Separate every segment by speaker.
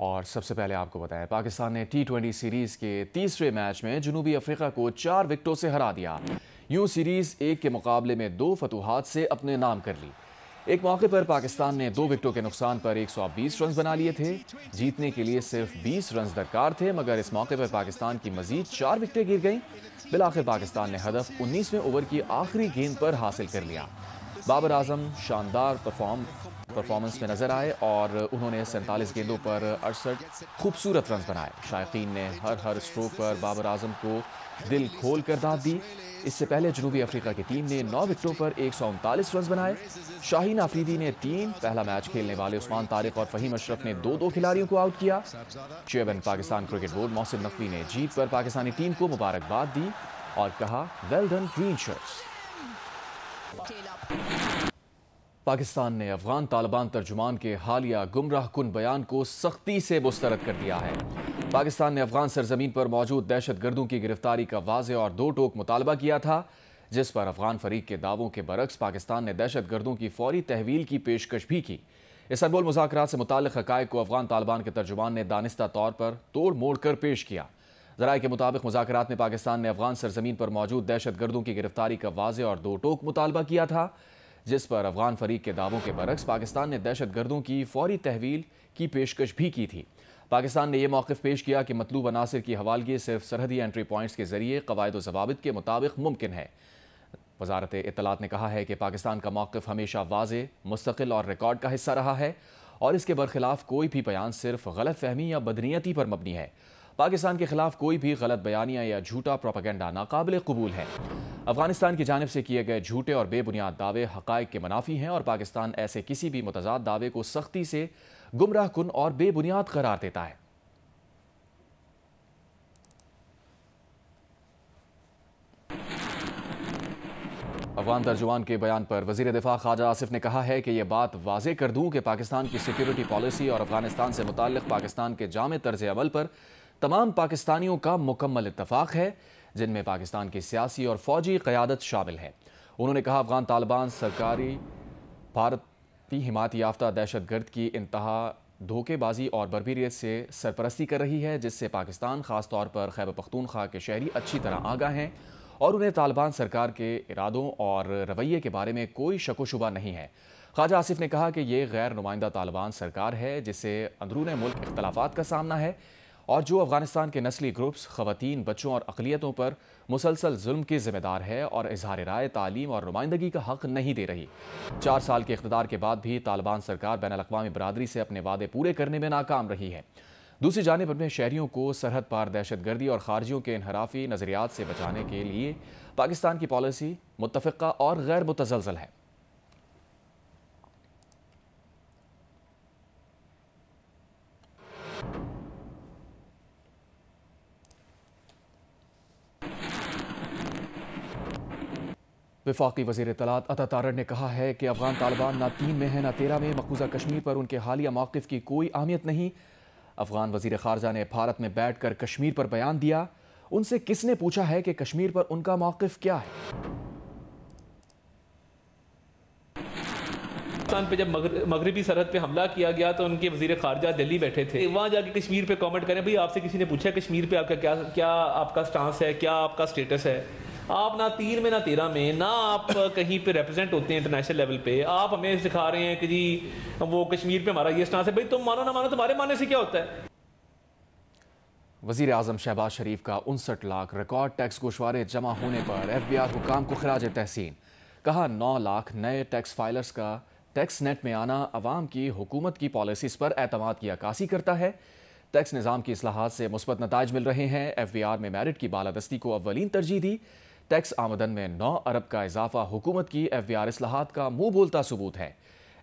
Speaker 1: اور سب سے پہلے آپ کو بتائیں پاکستان نے T20 سیریز کے تیسرے میچ میں جنوبی افریقہ کو 4 وکٹوں سے ہرا دیا۔ یوں سیریز 1 کے مقابلے میں 2 فتوحات سے اپنے نام کر لی۔ ایک موقع پر پاکستان نے 2 وکٹوں کے نقصان پر 120 رنز بنا لیے تھے۔ جیتنے کے لیے صرف 20 رنز درکار تھے، مگر اس موقع پر پاکستان کی مزید 4 وکٹیں گر گئیں۔ بالآخر پاکستان نے ہدف 19ویں اوور کی آخری گیند پر حاصل کر لیا۔ بابر اعظم شاندار پرفارمنس میں نظر آئے اور انہوں نے 47 گیندوں پر 68 خوبصورت رنز بنائے۔ شائقین نے ہر اسٹروک پر بابر اعظم کو دل کھول کر داد دی۔ اس سے پہلے جنوبی افریقہ کی ٹیم نے 9 وکٹوں پر 139 رنز بنائے۔ شاہین آفریدی نے 3، پہلا میچ کھیلنے والے عثمان طارق اور فہیم اشرف نے 2 کھلاڑیوں کو آؤٹ کیا۔ Chairman Pakistan cricket board Mohsin Naqvi نے جیت پر پاکستانی ٹیم کو مبارکباد دی اور کہا well done green shirts. Pakistan نے افغان طالبان ترجمان کے حالیہ گمراہ کن بیان کو سختی سے مسترد کر دیا ہے۔ پاکستان نے افغان سرزمین پر موجود دہشت گردوں کی گرفتاری کا واضح اور 2 ٹوک مطالبہ کیا تھا، جس پر افغان فریق کے دعووں کے برعکس پاکستان نے دہشت گردوں کی فوری تحویل کی پیشکش بھی کی۔ استنبول مذاکرات سے متعلق حقائق کو افغان طالبان کے ترجمان نے دانستہ طور پر توڑ موڑ کر پیش کیا۔ ذرائع کے مطابق مذاکرات میں پاکستان نے افغان سرزمین پر موجود دہشت گردوں کی گرفتاری کا واضح اور 2 ٹوک مطالبہ کیا تھا، جس پر افغان فریق کے دعووں کے برعکس پاکستان نے دہشت گردوں کی فوری تحویل کی پیشکش بھی کی تھی۔ پاکستان نے یہ موقف پیش کیا کہ مطلوب عناصر کی حوالگی صرف سرحدی انٹری پوائنٹس کے ذریعے قواعد و ضوابط کے مطابق ممکن ہے۔ وزارت اطلاعات نے کہا ہے کہ پاکستان کا موقف ہمیشہ واضح، مستقل اور ریکارڈ کا حصہ رہا ہے اور اس کے برخلاف کوئی بھی بیان صرف غلط فہمی یا بدنیتی پر مبنی ہے۔ پاکستان کے خلاف کوئی بھی غلط بیانیہ یا جھوٹا پروپیگنڈا ناقابل قبول ہے۔ افغانستان کی جانب سے کیے گئے جھوٹے اور بے بنیاد دعوے حقائق کے منافی ہیں اور پاکستان ایسے کسی بھی متضاد دعوے کو سختی سے گمراہ کن اور بے بنیاد قرار دیتا ہے۔ افغان ترجمان کے بیان پر وزیر دفاع خواجہ آصف نے کہا ہے کہ یہ بات واضح کر دوں کہ پاکستان کی سیکیورٹی پالیسی اور افغانستان سے متعلق پاکستان کے جامع طرز عمل پر تمام پاکستانیوں کا مکمل اتفاق ہے، جن میں پاکستان کی سیاسی اور فوجی قیادت شامل ہے۔ انہوں نے کہا افغان طالبان سرکاری بھارتی حمایت یافتہ دہشت گرد کی انتہا دھوکے بازی اور بربریت سے سرپرستی کر رہی ہے، جس سے پاکستان خاص طور پر خیبر پختونخوا کے شہری اچھی طرح آگاہ ہیں اور انہیں طالبان سرکار کے ارادوں اور رویے کے بارے میں کوئی شک و شبہ نہیں ہے۔ خواجہ آصف نے کہا کہ یہ غیر نمائندہ طالبان سرکار ہے جسے اندرون ملک اختلافات کا سامنا ہے اور جو افغانستان کے نسلی گروپس، خواتین، بچوں اور اقلیتوں پر مسلسل ظلم کی ذمہ دار ہے اور اظہار رائے، تعلیم اور نمائندگی کا حق نہیں دے رہی۔ 4 سال کے اقتدار کے بعد بھی طالبان سرکار بین الاقوامی برادری سے اپنے وعدے پورے کرنے میں ناکام رہی ہے۔ دوسری جانب اپنے شہریوں کو سرحد پار دہشت گردی اور خارجیوں کے انحرافی نظریات سے بچانے کے لیے پاکستان کی پالیسی متفقہ اور غیر متزلزل ہے۔ وفاقی وزیر اطلاعات عطا تارڑ نے کہا ہے کہ افغان طالبان نہ 3 میں ہے نہ 13 میں، مقبوضہ کشمیر پر ان کے حالیہ موقف کی کوئی اہمیت نہیں۔ افغان وزیر خارجہ نے بھارت میں بیٹھ کر کشمیر پر بیان دیا۔ ان سے کس نے پوچھا ہے کہ کشمیر پر ان کا موقف کیا ہے؟
Speaker 2: پاکستان پہ جب مغربی سرحد پہ حملہ کیا گیا تو ان کے وزیر خارجہ دلی بیٹھے تھے، وہاں جا کے کشمیر پہ کامنٹ کریں بھئی آپ سے کسی نے پوچھا ہے کشمیر پہ آپ کا کیا آپ کا سٹانس ہے، کیا آپ کا سٹیٹس ہے؟ آپ نہ 3 میں نہ 13 میں، نہ آپ کہیں پہ ریپرزینٹ ہوتے ہیں انٹرنیشنل لیول پہ، آپ ہمیں سکھا رہے ہیں کہ جی وہ کشمیر پہ ہمارا یہ سٹانس ہے۔ بھئی تم مانو نہ مانو، تمہارے ماننے سے کیا ہوتا ہے؟
Speaker 1: وزیر اعظم شہباز شریف کا 59 لاکھ ریکارڈ ٹیکس گوشوارے جمع ہونے پر FBR حکام کو خراج تحسین۔ کہا 9 لاکھ نئے ٹیکس فائلرز کا ٹیکس نیٹ میں آنا عوام کی حکومت کی پالیسیز پر اعتماد کی عکاسی کرتا ہے۔ ٹیکس نظام کی اصلاحات سے مثبت نتائج مل رہے ہیں۔ FBR میں میرٹ کی بالادستی کو اولین ترجیح دی۔ ٹیکس آمدن میں 9 ارب کا اضافہ حکومت کی FBR اصلاحات کا منہ بولتا ثبوت ہے۔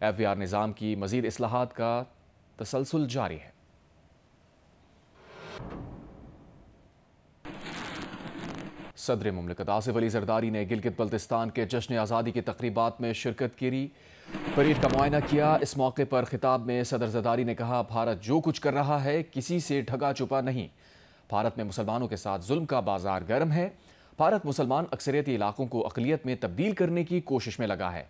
Speaker 1: FBR نظام کی مزید اصلاحات کا تسلسل جاری ہے۔ صدر مملکت آصف علی زرداری نے گلگت بلتستان کے جشن آزادی کی تقریبات میں شرکت کی، پریڈ کا معائنہ کیا۔ اس موقع پر خطاب میں صدر زرداری نے کہا بھارت جو کچھ کر رہا ہے کسی سے ڈھکا چھپا نہیں۔ بھارت میں مسلمانوں کے ساتھ ظلم کا بازار گرم ہے۔ بھارت مسلمان اکثریتی علاقوں کو اقلیت میں تبدیل کرنے کی کوشش میں لگا ہے۔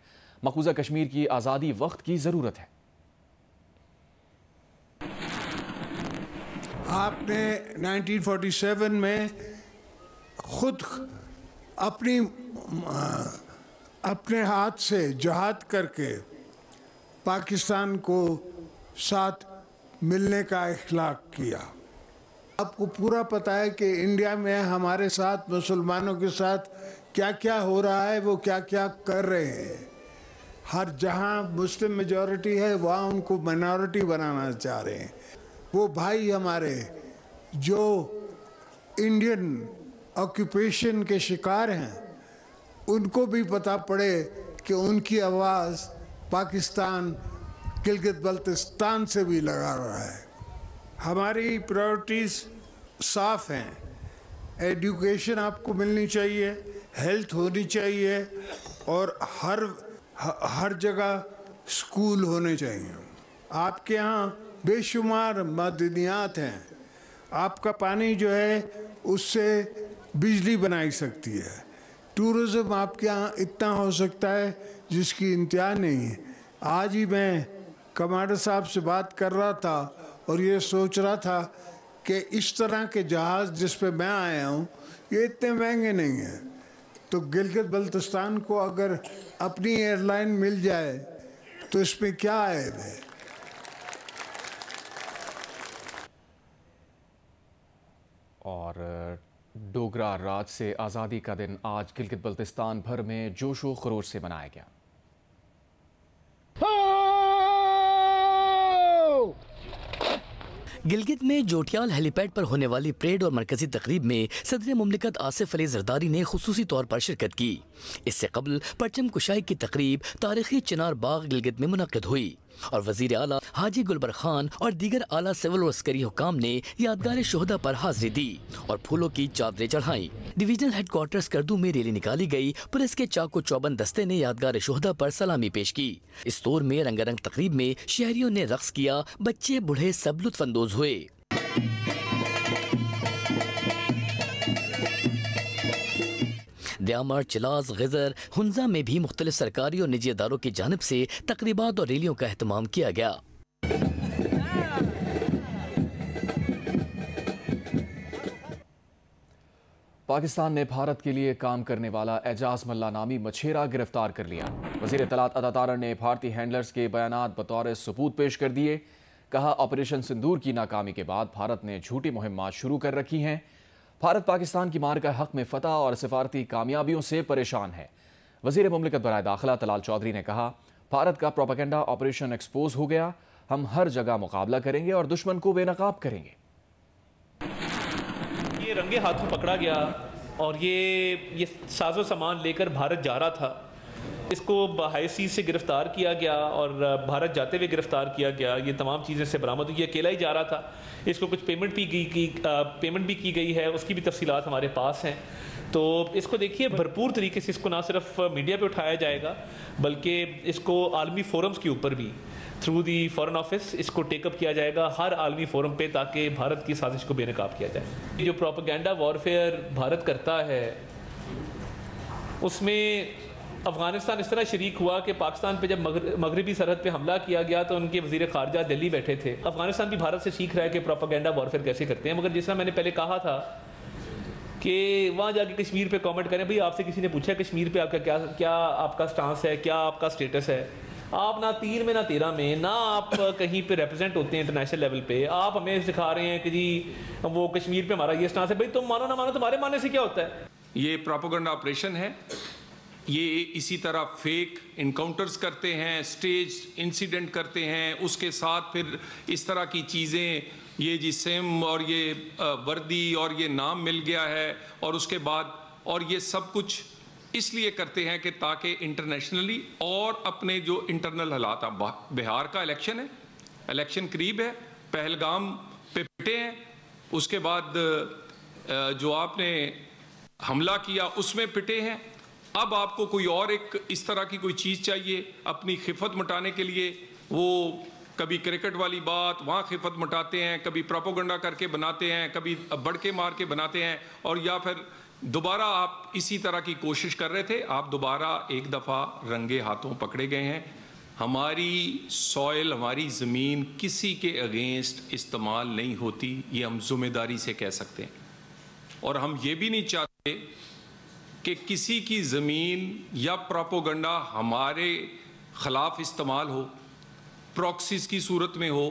Speaker 1: مقبوضہ کشمیر کی آزادی وقت کی ضرورت ہے۔
Speaker 3: آپ نے 1947 میں خود اپنے ہاتھ سے جہاد کر کے پاکستان کو ساتھ ملنے کا اخلاق کیا. آپ کو پورا پتہ ہے کہ انڈیا میں ہمارے ساتھ مسلمانوں کے ساتھ کیا کیا ہو رہا ہے، وہ کیا کیا کر رہے ہیں. ہر جہاں مسلم میجورٹی ہے وہاں ان کو مائنورٹی بنانا چاہ رہے ہیں. وہ بھائی ہمارے جو انڈین آکوپیشن کے شکار ہیں ان کو بھی پتہ پڑے کہ ان کی آواز پاکستان گلگت بلتستان سے بھی لگا رہا ہے. ہماری پرائورٹیز صاف ہیں. ایڈوکیشن آپ کو ملنی چاہیے، ہیلتھ ہونی چاہیے، اور ہر جگہ سکول ہونے چاہیے. آپ کے ہاں بے شمار معدنیات ہیں. آپ کا پانی جو ہے اس سے بجلی بنائی سکتی ہے. ٹورزم آپ کے ہاں اتنا ہو سکتا ہے جس کی انتہا نہیں ہے. آج ہی میں کمانڈر صاحب سے بات کر رہا تھا اور یہ سوچ رہا تھا کہ اس طرح کے جہاز جس پہ میں آیا ہوں یہ اتنے مہنگے نہیں ہیں. تو گلگت بلتستان کو اگر اپنی ایئر لائن مل جائے تو اس میں کیا عیب ہے.
Speaker 1: اور ڈوگرا راج سے آزادی کا دن آج گلگت بلتستان بھر میں جوش و خروش سے منایا گیا.
Speaker 4: گلگت میں جوٹیال ہیلی پیڈ پر ہونے والی پریڈ اور مرکزی تقریب میں صدر مملکت آصف علی زرداری نے خصوصی طور پر شرکت کی. اس سے قبل پرچم کشائی کی تقریب تاریخی چنار باغ گلگت میں منعقد ہوئی اور وزیر اعلیٰ حاجی گلبر خان اور دیگر اعلیٰ سول و عسکری حکام نے یادگار شہداء پر حاضری دی اور پھولوں کی چادریں چڑھائیں. ڈویژنل ہیڈ کوارٹر اسکردو میں ریلی نکالی گئی. پولیس کے چاقو چوبند دستے نے یادگار شہداء پر سلامی پیش کی. اس دور میں رنگا رنگ تقریب میں شہریوں نے رقص کیا. بچے بوڑھے سب لطف اندوز ہوئے. دیامر، چلاز، غزر، ہنزا میں بھی مختلف سرکاری اور نجی اداروں کی جانب سے تقریبات اور ریلیوں کا اہتمام کیا گیا.
Speaker 1: پاکستان نے بھارت کے لیے کام کرنے والا اعجاز ملا نامی مچھیرا گرفتار کر لیا. وزیر اطلاعات عطا تارڑ نے بھارتی ہینڈلرز کے بیانات بطور ثبوت پیش کر دیے. کہا آپریشن سندور کی ناکامی کے بعد بھارت نے جھوٹی مہمات شروع کر رکھی ہیں. بھارت پاکستان کی معرکہ حق میں فتح اور سفارتی کامیابیوں سے پریشان ہے. وزیر مملکت برائے داخلہ طلال چودھری نے کہا بھارت کا پروپیگنڈا آپریشن ایکسپوز ہو گیا. ہم ہر جگہ مقابلہ کریں گے اور دشمن کو بے نقاب کریں گے.
Speaker 2: یہ رنگے ہاتھوں پکڑا گیا اور یہ ساز و سامان لے کر بھارت جا رہا تھا. اس کو ہائی سیز سے گرفتار کیا گیا اور بھارت جاتے ہوئے گرفتار کیا گیا. یہ تمام چیزیں سے برآمد ہوئی. یہ اکیلا ہی جا رہا تھا. اس کو کچھ پیمنٹ بھی کی گئی ہے. اس کی بھی تفصیلات ہمارے پاس ہیں. تو اس کو دیکھیے بھرپور طریقے سے اس کو نہ صرف میڈیا پہ اٹھایا جائے گا بلکہ اس کو عالمی فورمز کے اوپر بھی تھرو دی فورن آفس اس کو ٹیک اپ کیا جائے گا ہر عالمی فورم پہ تاکہ بھارت کی سازش کو بے نقاب کیا جائے. جو پروپیگنڈا وارفیئر بھارت کرتا ہے اس میں افغانستان اس طرح شریک ہوا کہ پاکستان پہ جب مغربی سرحد پہ حملہ کیا گیا تو ان کے وزیر خارجہ دلی بیٹھے تھے. افغانستان بھی بھارت سے سیکھ رہا ہے کہ پروپیگنڈا وارفیئر کیسے کرتے ہیں. مگر جس طرح میں نے پہلے کہا تھا کہ وہاں جا کے کشمیر پہ کامنٹ کریں بھئی آپ سے کسی نے پوچھا کشمیر پہ آپ کا کیا آپ کا سٹانس ہے, کیا آپ کا سٹیٹس ہے. آپ نہ 3 میں نہ 13 میں نہ آپ کہیں پہ ریپرزینٹ ہوتے ہیں انٹرنیشنل لیول پہ. آپ ہمیں سکھا رہے ہیں کہ جی وہ کشمیر پہ ہمارا یہ سٹانس ہے. بھئی تم مانو نہ مانو تمہارے ماننے سے کیا ہوتا ہے.
Speaker 5: یہ پروپیگنڈا آپریشن ہے. یہ اسی طرح فیک انکاؤنٹرز کرتے ہیں, سٹیج انسیڈنٹ کرتے ہیں, اس کے ساتھ پھر اس طرح کی چیزیں یہ جی سیم اور یہ وردی اور یہ نام مل گیا ہے اور اس کے بعد اور یہ سب کچھ اس لیے کرتے ہیں کہ تاکہ انٹرنیشنلی اور اپنے جو انٹرنل حالات ہیں. بہار کا الیکشن ہے, الیکشن قریب ہے, پہلگام پہ پٹے ہیں, اس کے بعد جو آپ نے حملہ کیا اس میں پٹے ہیں. اب آپ کو کوئی اور ایک اس طرح کی کوئی چیز چاہیے اپنی خفت مٹانے کے لیے. وہ کبھی کرکٹ والی بات وہاں خفت مٹاتے ہیں, کبھی پروپیگنڈا کر کے بناتے ہیں, کبھی بڑکے مار کے بناتے ہیں, اور یا پھر دوبارہ آپ اسی طرح کی کوشش کر رہے تھے. آپ دوبارہ ایک دفعہ رنگے ہاتھوں پکڑے گئے ہیں. ہماری سوئل، ہماری زمین کسی کے اگینسٹ استعمال نہیں ہوتی، یہ ہم ذمہ داری سے کہہ سکتے ہیں. اور ہم یہ بھی نہیں چاہتے کہ کسی کی زمین یا پروپیگنڈا ہمارے خلاف استعمال ہو، پروکسیز کی صورت میں ہو.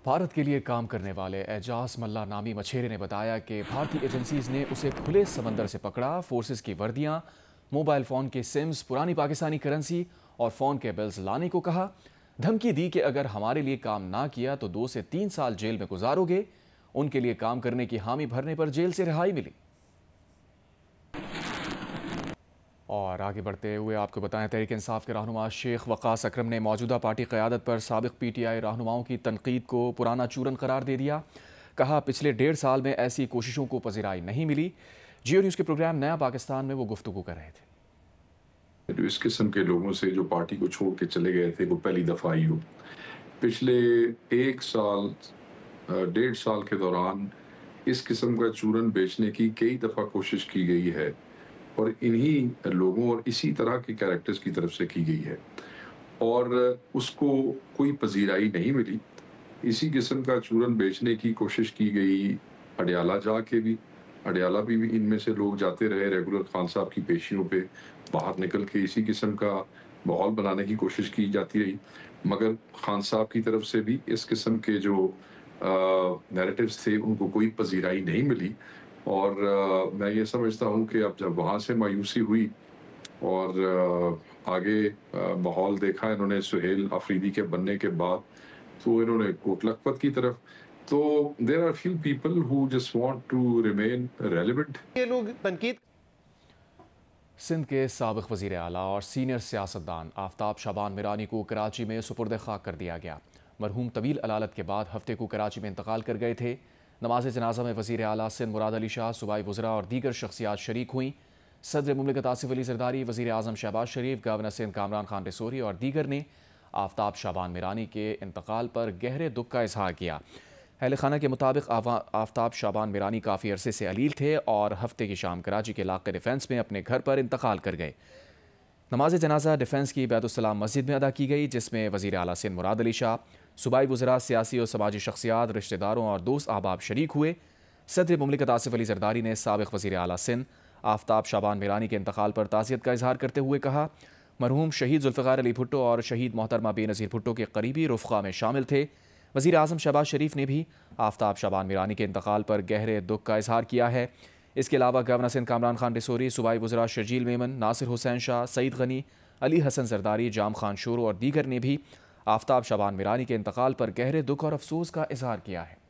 Speaker 1: بھارت کے لیے کام کرنے والے اعجاز ملا نامی مچھیرے نے بتایا کہ بھارتی ایجنسیز نے اسے کھلے سمندر سے پکڑا. فورسز کی وردیاں، موبائل فون کے سمز، پرانی پاکستانی کرنسی اور فون کے بلز لانے کو کہا. دھمکی دی کہ اگر ہمارے لیے کام نہ کیا تو 2 سے 3 سال جیل میں گزارو گے. ان کے لیے کام کرنے کی حامی بھرنے پر جیل سے رہائی ملی. اور آگے بڑھتے ہوئے آپ کو بتائیں، تحریک انصاف کے رہنما شیخ وقاص اکرم نے موجودہ پارٹی قیادت پر سابق پی ٹی آئی رہنماؤں کی تنقید کو پرانا چورن قرار دے دیا. کہا پچھلے 1.5 سال میں ایسی کوششوں کو پذیرائی نہیں ملی. جیو نیوز کے پروگرام نیا پاکستان میں وہ گفتگو کر رہے تھے.
Speaker 6: جو اس قسم کے لوگوں سے جو پارٹی کو چھوڑ کے چلے گئے تھے وہ پہلی دفعہ آئی ہو. پچھلے 1 سال 1.5 سال کے دوران اس قسم کا چورن بیچنے کی کئی دفعہ کوشش کی گئی ہے اور انہی لوگوں اور اسی طرح کے کیریکٹرز کی طرف سے کی گئی ہے اور اس کو کوئی پذیرائی نہیں ملی. اسی قسم کا چورن بیچنے کی کوشش کی گئی اڈیالہ جا کے بھی. اڈیالہ بھی ان میں سے لوگ جاتے رہے ریگولر خان صاحب کی پیشیوں پہ باہر نکل کے اسی قسم کا ماحول بنانے کی کوشش کی جاتی رہی، مگر خان صاحب کی طرف سے بھی اس قسم کے جو نیریٹیوز تھے ان کو کوئی پذیرائی نہیں ملی. اور میں یہ سمجھتا ہوں کہ اب جب وہاں سے مایوسی ہوئی اور آگے ماحول دیکھا انہوں نے سہیل آفریدی کے بننے کے بعد، تو انہوں نے کوٹ لکھپت کی طرف، تو there are few people who just want to remain relevant.
Speaker 7: یہ لوگ تنقید.
Speaker 1: سندھ کے سابق وزیر اعلیٰ اور سینئر سیاستدان آفتاب شعبان میرانی کو کراچی میں سپرد خاک کر دیا گیا. مرحوم طویل علالت کے بعد ہفتے کو کراچی میں انتقال کر گئے تھے. نماز جنازہ میں وزیر اعلیٰ سندھ مراد علی شاہ، صوبائی وزراء اور دیگر شخصیات شریک ہوئیں. صدر مملکت آصف علی زرداری، وزیر اعظم شہباز شریف، گورنر سندھ کامران خان ڈسوری اور دیگر نے آفتاب شعبان میرانی کے انتقال پر گہرے دکھ کا اظہار کیا. اہل خانہ کے مطابق آفتاب شعبان میرانی کافی عرصے سے علیل تھے اور ہفتے کی شام کراچی کے علاقے ڈیفنس میں اپنے گھر پر انتقال کر گئے. نماز جنازہ ڈیفنس کی بیت السلام مسجد میں ادا کی گئی، جس میں وزیر اعلیٰ سندھ مراد علی شاہ، صوبائی وزراء، سیاسی اور سماجی شخصیات، رشتہ داروں اور دوست احباب شریک ہوئے. صدر مملکت آصف علی زرداری نے سابق وزیر اعلیٰ سندھ آفتاب شعبان میرانی کے انتقال پر تعزیت کا اظہار کرتے ہوئے کہا مرحوم شہید ذوالفقار علی بھٹو اور شہید محترمہ بے نظیر بھٹو کے قریبی رفقا میں شامل تھے. وزیر اعظم شہباز شریف نے بھی آفتاب شعبان میرانی کے انتقال پر گہرے دکھ کا اظہار کیا ہے. اس کے علاوہ گورنر سندھ کامران خان ڈسوری، صوبائی وزراء شرجیل میمن، ناصر حسین شاہ، سعید غنی، علی حسن زرداری، جام خان شورو اور دیگر نے بھی آفتاب شعبان میرانی کے انتقال پر گہرے دکھ اور افسوس کا اظہار کیا ہے.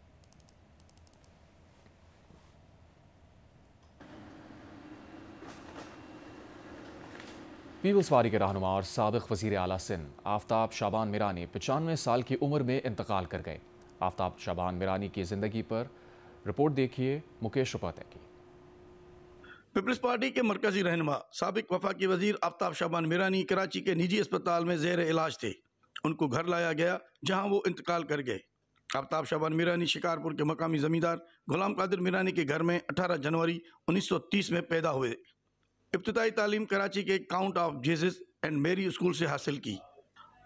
Speaker 1: پیپلز پارٹی کے رہنما اور سابق وزیر اعلیٰ سندھ آفتاب شعبان میرانی 95 سال کی عمر میں انتقال کر گئے. آفتاب شعبان میرانی کی زندگی پر رپورٹ دیکھیے مکیش رپاتے کی.
Speaker 8: پیپلز پارٹی کے مرکزی رہنما سابق وفاقی وزیر آفتاب شعبان میرانی کراچی کے نجی اسپتال میں زیر علاج تھے. ان کو گھر لایا گیا جہاں وہ انتقال کر گئے. آفتاب شعبان میرانی شکارپور کے مقامی زمیندار غلام قادر میرانی کے گھر میں 18 جنوری 1930 میں پیدا ہوئے. ابتدائی تعلیم کراچی کے کاؤنٹ آف جیزس اینڈ میری اسکول سے حاصل کی.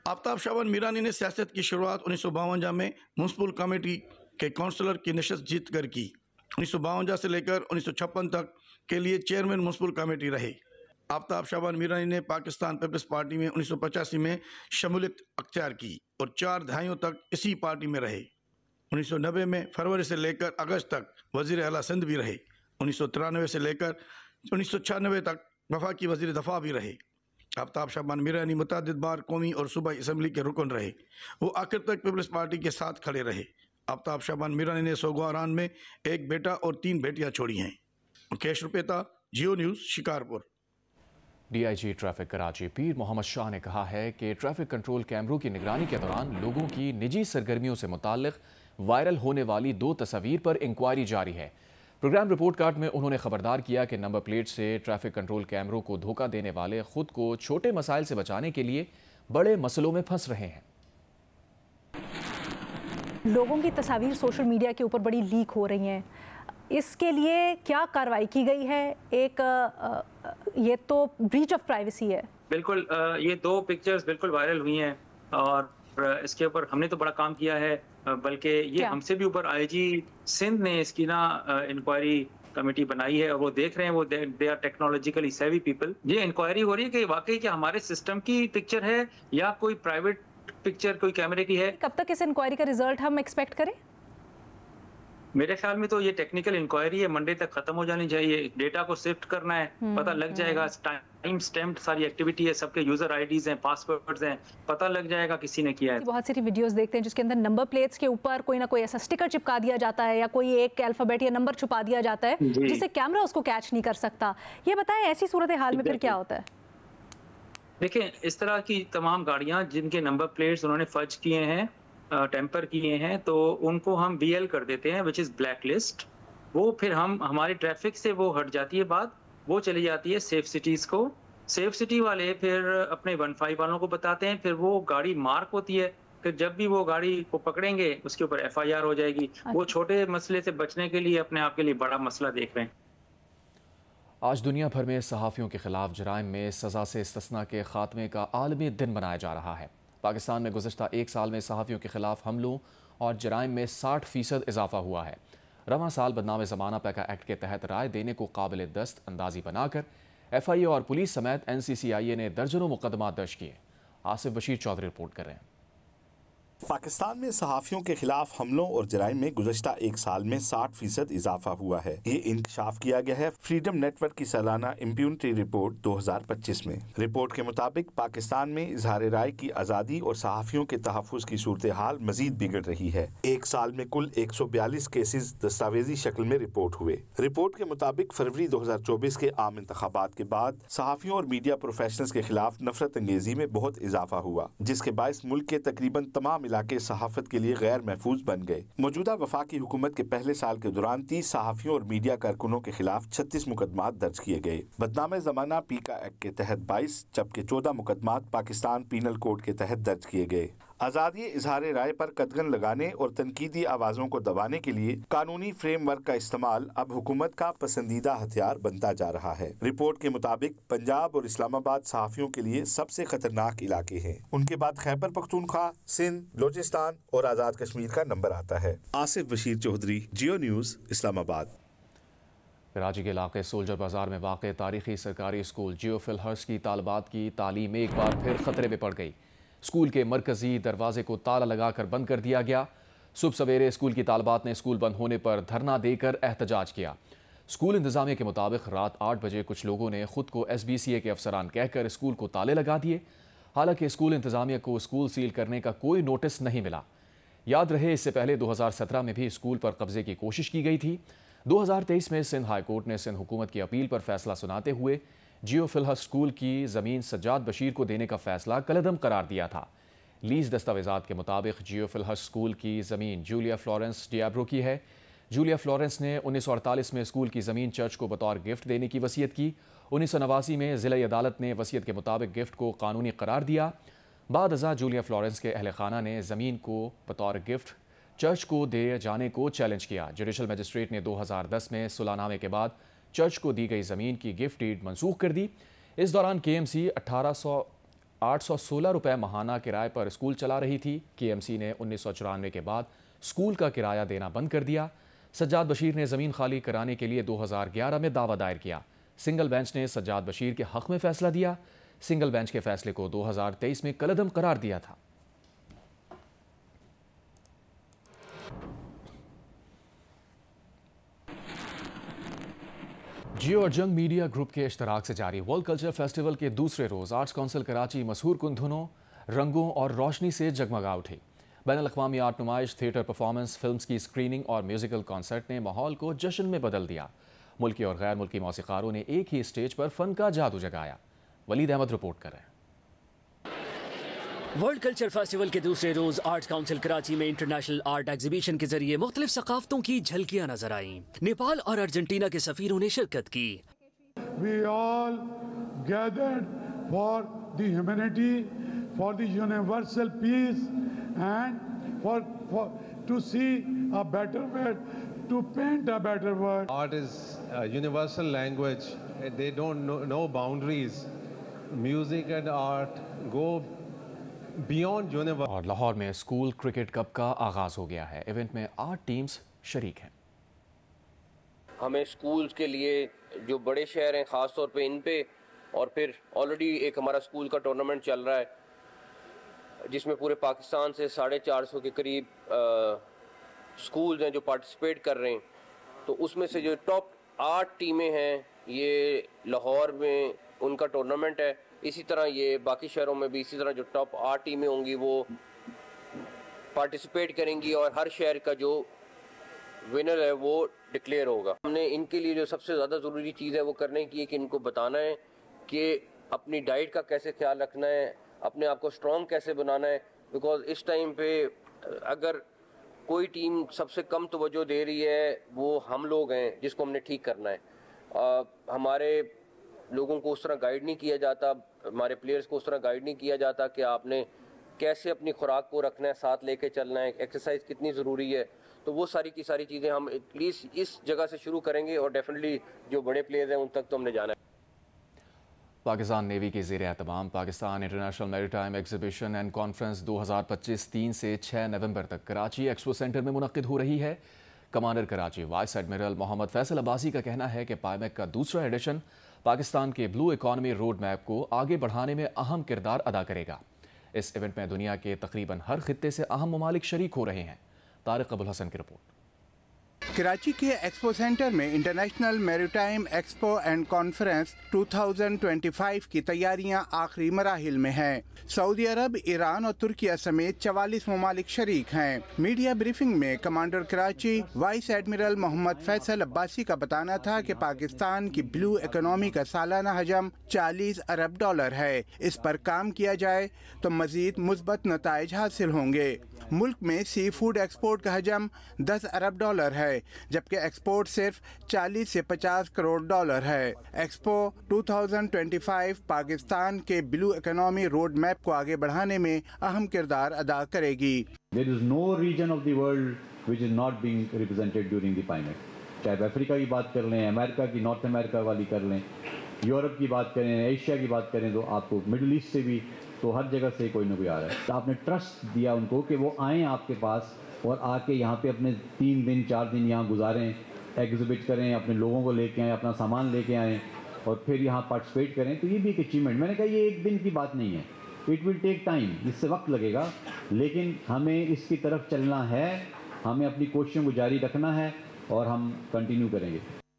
Speaker 8: آفتاب شعبان میرانی نے سیاست کی شروعات 1952 میں میونسپل کمیٹی کے کونسلر کی نشست جیت کر کی. 1952 سے لے کر 1956 تک کے لیے چیئرمین میونسپل کمیٹی رہے. آفتاب شعبان میرانی نے پاکستان پیپلز پارٹی میں 1985 میں شمولیت اختیار کی اور 4 دہائیوں تک اسی پارٹی میں رہے. 1990 میں فروری سے لے کر اگست تک وزیر اعلیٰ سندھ بھی رہے. 1993 سے لے کر 1996 تک وفاقی وزیر دفاع بھی رہے. آفتاب شعبان میرانی متعدد بار قومی اور صوبائی اسمبلی کے رکن رہے. وہ آخر تک پیپلز پارٹی کے ساتھ کھڑے رہے. آفتاب شعبان میرانی نے سوگواران میں 1 بیٹا اور 3 بیٹیاں چھوڑی ہیں. مکیش رپیتا، Geo News, Shikarpur.
Speaker 1: D I G traffic Karachi Pir Muhammad Shah نے کہا ہے کہ ٹریفک کنٹرول کیمروں کی نگرانی کے دوران لوگوں کی نجی سرگرمیوں سے متعلق وائرل ہونے والی 2 تصاویر پر انکوائری جاری ہے. پروگرام رپورٹ کارڈ میں انہوں نے خبردار کیا کہ نمبر پلیٹ سے ٹریفک کنٹرول کیمروں کو دھوکہ دینے والے خود کو چھوٹے مسائل سے بچانے کے لیے بڑے مسئلوں میں پھنس رہے ہیں.
Speaker 9: لوگوں کی تصاویر سوشل میڈیا کے اوپر بڑی لیک ہو رہی ہیں، اس کے لیے کیا کارروائی کی گئی ہے؟ ایک یہ تو بریچ آف پرائیویسی ہے،
Speaker 7: بالکل یہ دو پکچرز بالکل وائرل ہوئی ہیں اور اس کے اوپر ہم نے تو بڑا کام کیا ہے، بلکہ یہ ہم سے بھی اوپر آئی جی سندھ نے اس کی نا انکوائری کمیٹی بنائی ہے اور وہ دیکھ رہے ہیں، وہ they are technologically savvy people. یہ انکوائری ہو رہی ہے کہ واقعی کیا ہمارے سسٹم کی پکچر ہے یا کوئی پرائیویٹ پکچر کوئی کیمرے کی ہے.
Speaker 9: کب تک اس انکوائری کا رزلٹ ہم ایکسپیکٹ کریں؟
Speaker 7: میرے خیال میں تو یہ ٹیکنیکل انکوائری ہے، منڈے تک ختم ہو جانی چاہیے. ڈیٹا کو سفٹ کرنا ہے، پتہ لگ جائے گا، ٹائم سٹیمپڈ ساری ایکٹیویٹی ہے، سب کے یوزر آئی ڈیز ہیں، پاس ورڈز ہیں، پتہ لگ جائے گا کسی نے کیا ہے.
Speaker 9: بہت ساری ویڈیوز دیکھتے ہیں جس کے اندر نمبر پلیٹس کے اوپر کوئی نہ کوئی ایسا سٹیکر چپکا دیا جاتا ہے یا کوئی ایک الفابیٹ یا نمبر چھپا دیا جاتا ہے جس سے کیمرہ اس کو کیچ نہیں کر سکتا. یہ بتائیں ایسی صورتحال میں پھر کیا ہوتا ہے؟
Speaker 7: دیکھیں اس طرح کی تمام گاڑیاں جن کے نمبر پلیٹس انہوں نے فرج کیے ہیں، ٹیمپر کیے ہیں، تو ان کو ہم BL کر دیتے ہیں وچ از بلیک لسٹ. وہ پھر ہماری ٹریفک سے وہ ہٹ جاتی ہے بات، وہ چلی جاتی ہے سیف سٹیز کو. سیف سٹی والے پھر اپنے 15 والوں کو بتاتے ہیں، پھر وہ گاڑی مارک ہوتی ہے. پھر جب بھی وہ گاڑی کو پکڑیں گے اس کے اوپر FIR ہو جائے گی. وہ چھوٹے مسئلے سے بچنے کے لیے اپنے آپ کے لیے بڑا مسئلہ دیکھ رہے ہیں.
Speaker 1: آج دنیا بھر میں صحافیوں کے خلاف جرائم میں سزا سے استثناء کے خاتمے کا عالمی دن منایا جا رہا ہے. پاکستان میں گزشتہ ایک سال میں صحافیوں کے خلاف حملوں اور جرائم میں 60% اضافہ ہوا ہے. رواں سال بدنام زمانہ پیکا ایکٹ کے تحت رائے دینے کو قابل دست اندازی بنا کر FIA اور پولیس سمیت NCCIA نے درجنوں مقدمات درج کیے. آصف بشیر چودھری رپورٹ کر رہے ہیں.
Speaker 10: پاکستان میں صحافیوں کے خلاف حملوں اور جرائم میں گزشتہ ایک سال میں 60% اضافہ ہوا ہے. یہ انکشاف کیا گیا ہے فریڈم نیٹ ورک کی سالانہ امپیونٹی رپورٹ 2025 میں. رپورٹ کے مطابق پاکستان میں اظہار رائے کی آزادی اور صحافیوں کے تحفظ کی صورتحال مزید بگڑ رہی ہے. ایک سال میں کل 142 کیسز دستاویزی شکل میں رپورٹ ہوئے. رپورٹ کے مطابق فروری 2024 کے عام انتخابات کے بعد صحافیوں اور میڈیا پروفیشنلز کے خلاف نفرت انگیزی میں بہت اضافہ ہوا، جس کے باعث ملک کے تقریباً تمام علاقے صحافت کے لیے غیر محفوظ بن گئے. موجودہ وفاقی حکومت کے پہلے سال کے دوران 30 صحافیوں اور میڈیا کارکنوں کے خلاف 36 مقدمات درج کیے گئے. بدنام زمانہ پیکا ایکٹ کے تحت 22 جبکہ 14 مقدمات پاکستان پینل کوڈ کے تحت درج کیے گئے. آزادی اظہار رائے پر قدغن لگانے اور تنقیدی آوازوں کو دبانے کے لیے قانونی فریم ورک کا استعمال اب حکومت کا پسندیدہ ہتھیار بنتا جا رہا ہے. رپورٹ کے مطابق پنجاب اور اسلام آباد صحافیوں کے لیے سب سے خطرناک علاقے ہیں. ان کے بعد خیبر پختونخوا، سندھ، بلوچستان اور آزاد کشمیر کا نمبر آتا ہے. آصف بشیر چودھری، جیو نیوز، اسلام آباد.
Speaker 1: کراچی کے علاقے سولجر بازار میں واقع تاریخی سرکاری اسکول جیو فلہرس کی طالبات کی تعلیم ایک بار پھر خطرے میں پڑ گئی. اسکول کے مرکزی دروازے کو تالا لگا کر بند کر دیا گیا. صبح سویرے اسکول کی طالبات نے اسکول بند ہونے پر دھرنا دے کر احتجاج کیا. اسکول انتظامیہ کے مطابق رات 8 بجے کچھ لوگوں نے خود کو SBCA کے افسران کہہ کر اسکول کو تالے لگا دیے. حالانکہ اسکول انتظامیہ کو اسکول سیل کرنے کا کوئی نوٹس نہیں ملا. یاد رہے اس سے پہلے 2017 میں بھی اسکول پر قبضے کی کوشش کی گئی تھی. 2023 میں سندھ ہائی کورٹ نے سندھ حکومت کی اپیل پر فیصلہ سناتے ہوئے جیو فلہرس اسکول کی زمین سجاد بشیر کو دینے کا فیصلہ کالعدم قرار دیا تھا. لیز دستاویزات کے مطابق جیو فلہرس اسکول کی زمین جولیا فلورنس ڈیابرو کی ہے. جولیا فلورنس نے 1948 میں اسکول کی زمین چرچ کو بطور گفٹ دینے کی وصیت کی. 1989 میں ضلعی عدالت نے وصیت کے مطابق گفٹ کو قانونی قرار دیا. بعد ازاں جولیا فلورنس کے اہل خانہ نے زمین کو بطور گفٹ چرچ کو دے جانے کو چیلنج کیا. جوڈیشل مجسٹریٹ نے 2010 میں صلح نامے کے بعد چرچ کو دی گئی زمین کی گفٹ ڈیڈ منسوخ کر دی. اس دوران KMC 816 روپے ماہانہ کرائے پر اسکول چلا رہی تھی. KMC نے 1994 کے بعد اسکول کا کرایہ دینا بند کر دیا. سجاد بشیر نے زمین خالی کرانے کے لیے 2011 میں دعویٰ دائر کیا. سنگل بینچ نے سجاد بشیر کے حق میں فیصلہ دیا. سنگل بینچ کے فیصلے کو 2023 میں کالعدم قرار دیا تھا. جیو اور جنگ میڈیا گروپ کے اشتراک سے جاری ورلڈ کلچر فیسٹیول کے دوسرے روز آرٹس کونسل کراچی مسحور کن دھنوں، رنگوں اور روشنی سے جگمگا اٹھی. بین الاقوامی آرٹ نمائش، تھیٹر پرفارمنس، فلمز کی اسکریننگ اور میوزیکل کانسرٹ نے ماحول کو جشن میں بدل دیا. ملکی اور غیر ملکی موسیقاروں نے ایک ہی اسٹیج پر فن کا جادو جگایا. ولید احمد رپورٹ کر رہے ہیں.
Speaker 11: ورلڈ کلچر فیسٹیول کے دوسرے روز آرٹس کونسل کراچی میں انٹرنیشنل آرٹ ایگزیبیشن کے ذریعے مختلف ثقافتوں کی جھلکیاں نظر آئیں. نیپال اور ارجنٹینا کے سفیروں نے شرکت کی.
Speaker 3: We all gathered for the humanity, for the universal peace, and for to see a better world, to paint a better world.
Speaker 12: Art is a universal language. They don't know boundaries. music and art go beyond university.
Speaker 1: اور لاہور میں school cricket cup کا آغاز ہو گیا ہے. Event میں 8 teams شریک ہیں.
Speaker 13: ہمیں اسکولز کے لیے جو بڑے شہر ہیں خاص طور پہ ان پہ، اور پھر آلریڈی ایک ہمارا اسکول کا ٹورنامنٹ چل رہا ہے جس میں پورے پاکستان سے 450 کے قریب اسکولز ہیں جو پارٹیسپیٹ کر رہے ہیں. تو اس میں سے جو ٹاپ 8 ٹیمیں ہیں یہ لاہور میں ان کا ٹورنامنٹ ہے. اسی طرح یہ باقی شہروں میں بھی اسی طرح جو ٹاپ 8 ٹیمیں ہوں گی وہ پارٹیسپیٹ کریں گی اور ہر شہر کا جو ونر ہے وہ ڈکلیئر ہوگا. ہم نے ان کے لیے جو سب سے زیادہ ضروری چیز ہے وہ کرنے کی ہے کہ ان کو بتانا ہے کہ اپنی ڈائٹ کا کیسے خیال رکھنا ہے، اپنے آپ کو اسٹرانگ کیسے بنانا ہے. بیکاز اس ٹائم پہ اگر کوئی ٹیم سب سے کم توجہ دے رہی ہے وہ ہم لوگ ہیں جس کو ہم نے ٹھیک کرنا ہے. ہمارے لوگوں کو اس طرح گائیڈ نہیں کیا جاتا، ہمارے پلیئرز کو اس طرح گائیڈ نہیں کیا جاتا کہ آپ نے کیسے اپنی خوراک کو رکھنا ہے، ساتھ لے کے چلنا ہے، ایکسرسائز کتنی ضروری ہے. تو وہ ساری کی ساری چیزیں ہم ایٹ لیسٹ اس جگہ سے شروع کریں گے اور ڈیفینیٹلی جو بڑے پلیئرز ہیں ان تک تو ہم نے جانا ہے.
Speaker 1: پاکستان نیوی کے زیر اہتمام پاکستان انٹرنیشنل میری ٹائم ایگزیبیشن اینڈ کانفرنس 2025 3 سے 6 نومبر تک کراچی ایکسپو سینٹر میں منعقد ہو رہی ہے. کمانڈر کراچی وائس ایڈمرل محمد فیصل عباسی کا کہنا ہے کہ پائمیک کا دوسرا ایڈیشن پاکستان کے بلو اکانومی روڈ میپ کو آگے بڑھانے میں اہم کردار ادا کرے گا. اس ایونٹ میں دنیا کے تقریباً ہر خطے سے اہم ممالک شریک ہو رہے ہیں. طارق ابوالحسن کی رپورٹ.
Speaker 14: کراچی کے ایکسپو سینٹر میں انٹرنیشنل میری ٹائم ایکسپو اینڈ کانفرنس 2025 کی تیاریاں آخری مراحل میں ہیں. سعودی عرب، ایران اور ترکیہ سمیت 44 ممالک شریک ہیں. میڈیا بریفنگ میں کمانڈر کراچی وائس ایڈمرل محمد فیصل عباسی کا بتانا تھا کہ پاکستان کی بلو اکنامی کا سالانہ حجم $40 ارب ہے. اس پر کام کیا جائے تو مزید مثبت نتائج حاصل ہوں گے. ملک میں سی فوڈ ایکسپورٹ کا حجم $10 ارب ہے جبکہ ایکسپورٹ صرف $40 سے $50 کروڑ ہے. ایکسپو 2025 پاکستان کے بلو اکنامی روڈ میپ کو آگے بڑھانے میں اہم کردار ادا کرے گی.
Speaker 15: There is no region of the world which is not being represented during the PIMEC. چاہے افریقہ کی بات کر لیں، امریکہ کی، نارتھ امریکہ والی کر لیں، یورپ کی بات کریں، ایشیا کی بات کریں، تو آپ کو مڈل ایسٹ سے بھی تو ہر جگہ سے کوئی نہ کوئی آ رہا ہے. تو آپ نے ٹرسٹ دیا ان کو کہ وہ آئیں آپ کے پاس اور آ کے یہاں پہ اپنے 3 دن 4 دن یہاں گزاریں، ایگزیبٹ کریں، اپنے لوگوں کو لے کے آئیں، اپنا سامان لے کے آئیں اور پھر یہاں پارٹیسپیٹ کریں. تو یہ بھی ایک اچیومنٹ. میں نے کہا یہ ایک دن کی بات نہیں ہے، اٹ ول ٹیک ٹائم، اس سے وقت لگے گا، لیکن ہمیں اس کی طرف چلنا ہے، ہمیں اپنی کوششوں کو جاری رکھنا ہے اور ہم کنٹینیو کریں گے.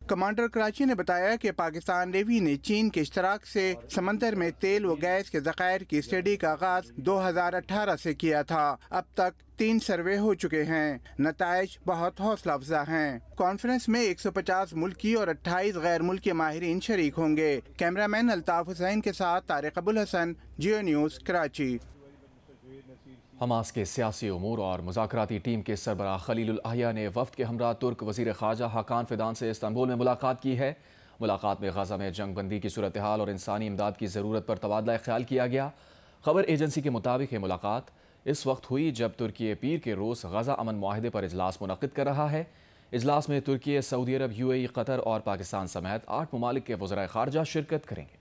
Speaker 14: کمانڈر کراچی نے بتایا کہ پاکستان نیوی نے چین کے اشتراک سے سمندر میں تیل و گیس کے ذخائر کی اسٹڈی کا آغاز 2018 سے کیا تھا. اب تک 3 سروے ہو چکے ہیں. نتائج بہت حوصلہ افزا ہیں. کانفرنس میں 150 ملکی اور 28 غیر ملکی ماہرین شریک ہوں گے. کیمرہ مین الطاف حسین کے ساتھ طارق ابوالحسن، جیو نیوز، کراچی.
Speaker 1: حماس کے سیاسی امور اور مذاکراتی ٹیم کے سربراہ خلیل الاحیاء نے وفد کے ہمراہ ترک وزیر خارجہ حاکان فیدان سے استنبول میں ملاقات کی ہے. ملاقات میں غزہ میں جنگ بندی کی صورتحال اور انسانی امداد کی ضرورت پر تبادلہ خیال کیا گیا. خبر ایجنسی کے مطابق یہ ملاقات اس وقت ہوئی جب ترکی پیر کے روز غزہ امن معاہدے پر اجلاس منعقد کر رہا ہے. اجلاس میں ترکی، سعودی عرب، UAE، قطر اور پاکستان سمیت 8 ممالک کے وزرائے خارجہ شرکت کریں گے.